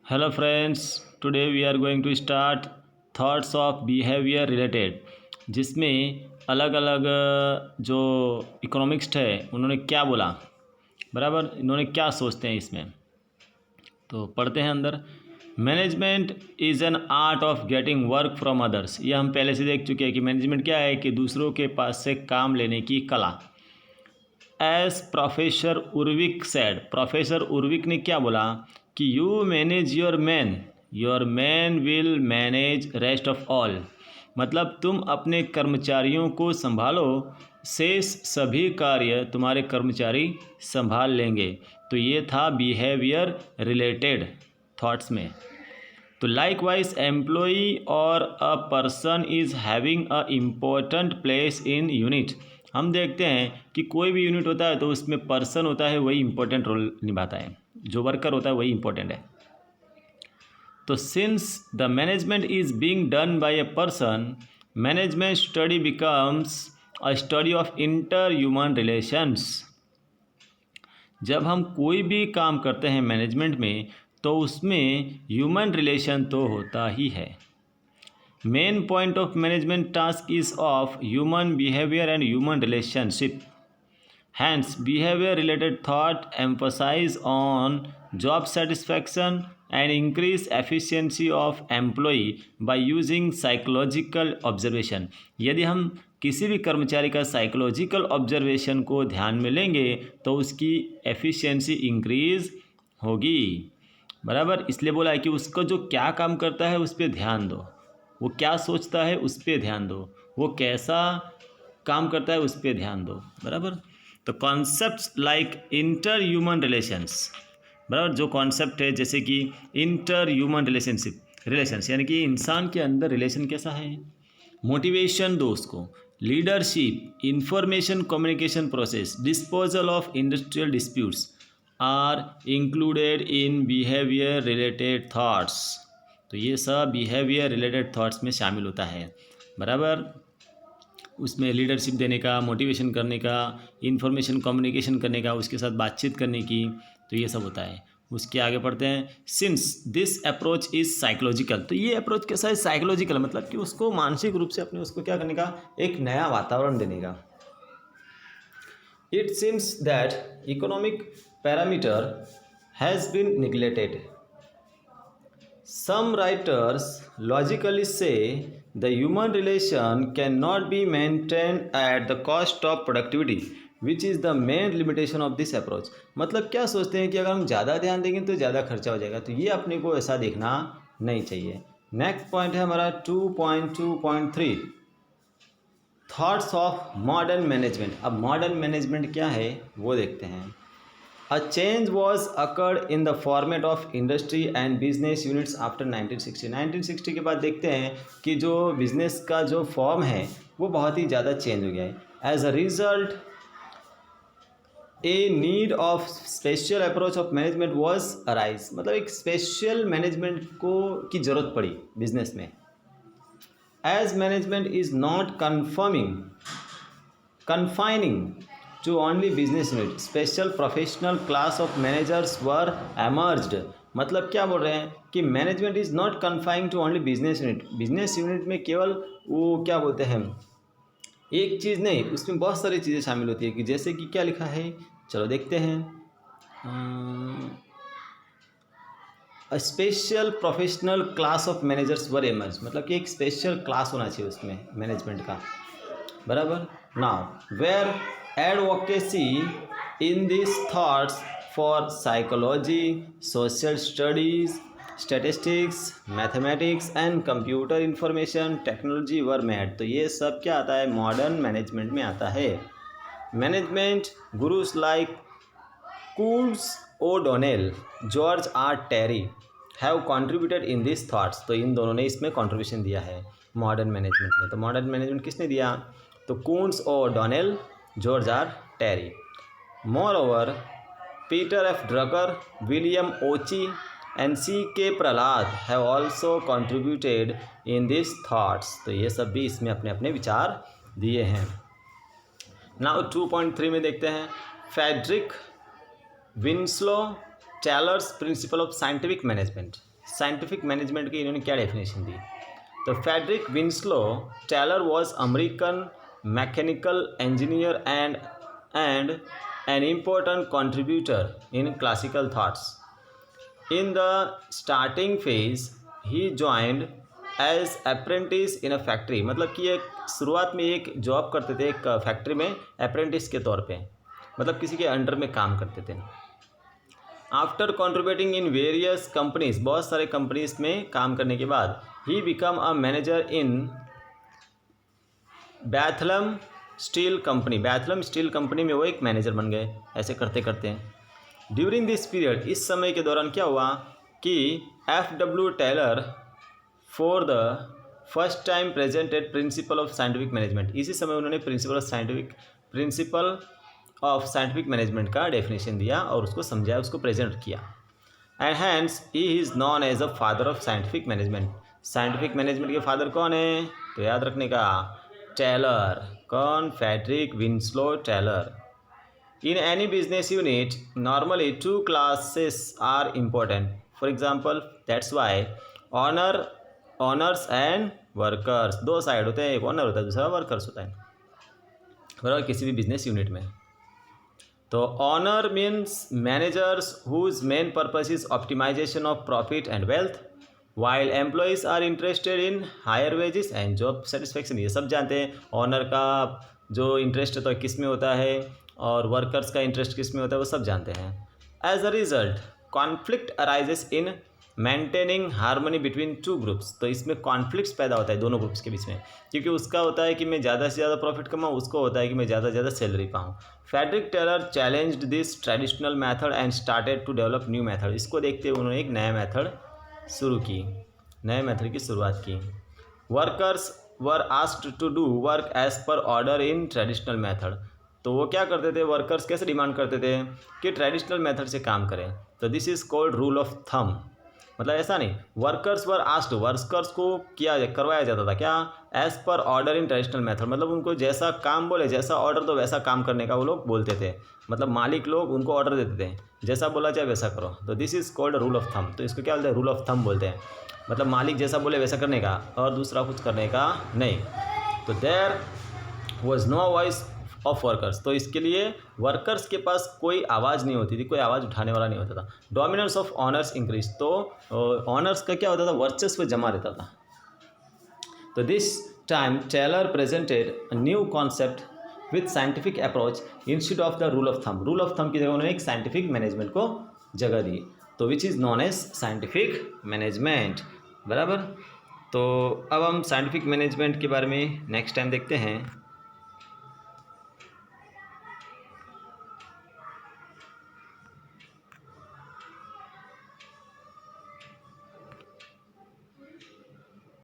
Hello friends, today we are going to start thoughts of behavior related, जिसमें अलग अलग जो इकोनॉमिक्स्ट है उन्होंने क्या बोला, बराबर इन्होंने क्या सोचते हैं इसमें। तो पढ़ते हैं अंदर। Management is an art of getting work from others. ये हम पहले से देख चुके हैं कि मैनेजमेंट क्या है कि दूसरों के पास से काम लेने की कला। एज प्रोफेसर उर्विक सैड, प्रोफेसर उर्विक ने क्या बोला कि you manage your man will manage rest of all. मतलब तुम अपने कर्मचारियों को संभालो, शेष सभी कार्य तुम्हारे कर्मचारी संभाल लेंगे। तो ये था बिहेवियर रिलेटेड थॉट्स में। तो लाइक वाइज एम्प्लॉई और a person is having a important place in unit. हम देखते हैं कि कोई भी यूनिट होता है तो उसमें पर्सन होता है, वही इंपॉर्टेंट रोल निभाता है, जो वर्कर होता है वही इंपॉर्टेंट है। तो since the management is being done by a person, management study becomes a study of inter human relations. जब हम कोई भी काम करते हैं मैनेजमेंट में तो उसमें ह्यूमन रिलेशन तो होता ही है। Main point of management task is of human behaviour and human relationship. Hence behaviour related thought emphasise on job satisfaction and increase efficiency of employ by using psychological observation. यदि हम किसी भी कर्मचारी का साइकोलॉजिकल ऑब्जर्वेशन को ध्यान में लेंगे तो उसकी एफिशिएंसी इंक्रीज होगी, बराबर। इसलिए बोला है कि उसको जो क्या काम करता है उस पर ध्यान दो, वो क्या सोचता है उस पर ध्यान दो, वो कैसा काम करता है उस पर ध्यान दो, बराबर। तो concepts like inter human relations, बराबर, जो कॉन्सेप्ट है जैसे कि इंटर ह्यूमन रिलेशंस यानी कि इंसान के अंदर रिलेशन कैसा है, मोटिवेशन दो उसको, leadership, information communication process, disposal of industrial disputes are included in behaviour related thoughts. तो ये सब बिहेवियर रिलेटेड थॉट्स में शामिल होता है, बराबर। उसमें लीडरशिप देने का, मोटिवेशन करने का, इंफॉर्मेशन कम्युनिकेशन करने का, उसके साथ बातचीत करने की, तो ये सब होता है। उसके आगे पढ़ते हैं। Since this approach is psychological, तो ये अप्रोच कैसा है, साइकोलॉजिकल, मतलब कि उसको मानसिक रूप से अपने उसको क्या करने का, एक नया वातावरण देने का। It seems that economic parameter has been neglected. Some writers logically say the human relation cannot be maintained at the cost of productivity, which is the main limitation of this approach। मतलब क्या सोचते हैं कि अगर हम ज़्यादा ध्यान देंगे तो ज़्यादा खर्चा हो जाएगा, तो ये अपने को ऐसा देखना नहीं चाहिए। नेक्स्ट पॉइंट है हमारा 2.2.3 थॉट्स ऑफ मॉडर्न मैनेजमेंट। अब मॉडर्न मैनेजमेंट क्या है वो देखते हैं। A change was occurred in the format of industry and business units after 1960। 1960 के बाद देखते हैं कि जो बिजनेस का जो फॉर्म है वो बहुत ही ज़्यादा चेंज हो गया है। As a result a need of special approach of management was arise, मतलब एक स्पेशल मैनेजमेंट को की ज़रूरत पड़ी बिजनेस में। As management is not confining to only business unit, special professional class of managers were emerged। मतलब क्या बोल रहे हैं कि management is not confining to only business unit, business unit में केवल वो क्या बोलते हैं एक चीज़ नहीं, उसमें बहुत सारी चीज़ें शामिल होती है। कि जैसे कि क्या लिखा है, चलो देखते हैं। Special professional class of managers were emerge, मतलब कि एक स्पेशल क्लास होना चाहिए उसमें मैनेजमेंट का, बराबर। Now where advocacy in these thoughts for psychology, social studies, statistics, mathematics and computer information technology were made। तो ये सब क्या आता है, मॉडर्न मैनेजमेंट में आता है। Management gurus like Koontz O'Donnell, George R Terry have contributed in this thoughts. तो इन दोनों ने इसमें कंट्रीब्यूशन दिया है मॉडर्न मैनेजमेंट में। तो मॉडर्न मैनेजमेंट किसने दिया, तो Koontz O'Donnell, George R Terry. Moreover Peter F Drucker, William Ouchi and C K Prahalad have also contributed in this thoughts. तो ये सब भी इसमें अपने अपने विचार दिए हैं। नाउ 2.3 में देखते हैं। Frederick Winslow Taylor's principle of scientific management, scientific management की इन्होंने क्या डेफिनेशन दी। तो Frederick Winslow Taylor was American mechanical engineer and an important contributor in classical thoughts. In the starting phase, he joined as apprentice in a factory, मतलब कि एक शुरुआत में एक जॉब करते थे एक फैक्ट्री में अप्रेंटिस के तौर पे, मतलब किसी के अंडर में काम करते थे। After contributing in various companies, बहुत सारे कंपनीज में काम करने के बाद he become a manager in Bethlehem steel company, Bethlehem steel company में वो एक मैनेजर बन गए ऐसे करते करते। ड्यूरिंग दिस पीरियड, इस समय के दौरान क्या हुआ कि F.W. Taylor for the first time presented principle of scientific management, इसी समय उन्होंने प्रिंसिपल ऑफ साइंटिफिक मैनेजमेंट का डेफिनेशन दिया और उसको समझाया, उसको प्रेजेंट किया। And hence he is known as a father of scientific management. Scientific management के फादर कौन है, तो याद रखने का टेलर, कौन, Frederick Winslow Taylor. In any business unit, normally two classes are important. For example, that's why owners and workers, दो side होते हैं, एक ओनर होता है दूसरा वर्कर्स होता है, बराबर, किसी भी बिजनेस यूनिट में। तो owner means managers whose main purpose is optimisation of profit and wealth, while employees are interested in higher wages and job satisfaction. ये सब जानते हैं ऑनर का जो इंटरेस्ट होता है किस में होता है और वर्कर्स का इंटरेस्ट किस में होता है, वो सब जानते हैं। As a result conflict arises in maintaining harmony between two groups. तो इसमें कॉन्फ्लिक्ट्स पैदा होता है दोनों ग्रुप्स के बीच में, क्योंकि उसका होता है कि मैं ज़्यादा से ज़्यादा प्रॉफिट कमाऊँ, उसको होता है कि मैं ज़्यादा से ज़्यादा सैलरी पाऊँ। Frederick Taylor challenged this traditional method and started to develop new method. इसको देखते हुए उन्होंने एक नया मैथड शुरू की, नए मैथड की शुरुआत की। Workers were asked to do work as per order in traditional method. तो वो क्या करते थे, वर्कर्स कैसे डिमांड करते थे कि ट्रेडिशनल मेथड से काम करें। तो this is called rule of thumb, मतलब ऐसा नहीं, वर्कर्स वर आस्क्ड, वर्कर्स को किया करवाया जाता था क्या, as per order in traditional method, मतलब उनको जैसा काम बोले, जैसा ऑर्डर तो वैसा काम करने का वो लोग बोलते थे, मतलब मालिक लोग उनको ऑर्डर देते थे, जैसा बोला जाए वैसा करो। तो this is called rule of thumb. तो इसको क्या बोलते हैं, रूल ऑफ थंब बोलते हैं, मतलब मालिक जैसा बोले वैसा करने का और दूसरा कुछ करने का नहीं। तो there was no voice of workers, तो इसके लिए वर्कर्स के पास कोई आवाज़ नहीं होती थी, कोई आवाज़ उठाने वाला नहीं होता था। डोमिनेंस ऑफ ऑनर्स इंक्रीज, तो ऑनर्स का क्या होता था, वर्चस्व जमा रहता था। तो this time Taylor presented a new concept with scientific approach instead of the rule of thumb. Rule of thumb की जगह उन्होंने एक साइंटिफिक मैनेजमेंट को जगह दी, तो which is known as scientific management, बराबर। तो अब हम साइंटिफिक मैनेजमेंट के बारे में नेक्स्ट टाइम देखते हैं।